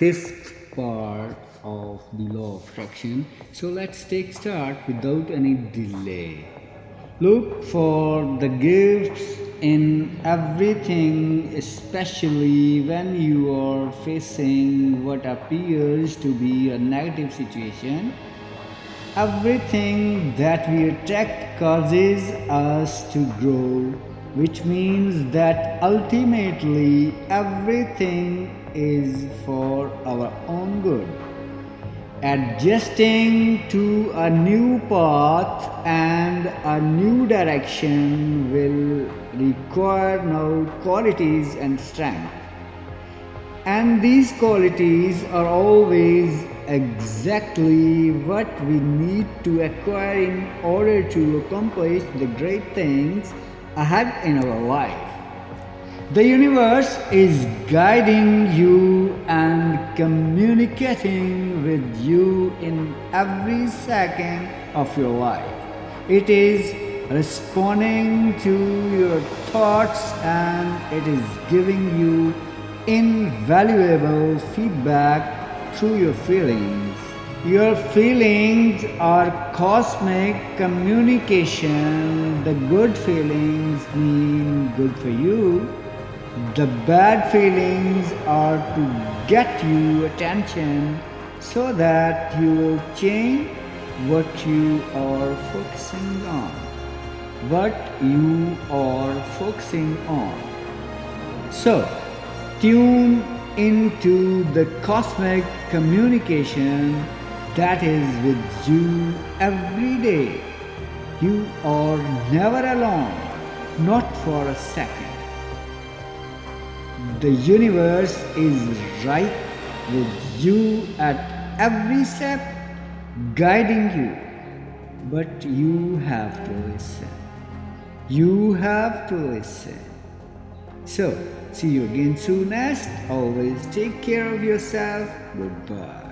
fifth part of the law of attraction. So let's take start without any delay. Look for the gifts in everything, especially when you are facing what appears to be a negative situation. Everything that we attract causes us to grow, which means that ultimately everything is for our own good. Adjusting to a new path and a new direction will require now qualities and strength. And these qualities are always exactly what we need to acquire in order to accomplish the great things ahead in our life. The universe is guiding you and communicating with you in every second of your life. It is responding to your thoughts and it is giving you invaluable feedback through your feelings. Your feelings are cosmic communication. The good feelings mean good for you. The bad feelings are to get you attention so that you will change what you are focusing on. What you are focusing on. So, tune into the cosmic communication that is with you every day. You are never alone, not for a second. The universe is right with you at every step, guiding you. But you have to listen. You have to listen. So, see you again soon. As always, take care of yourself. Goodbye.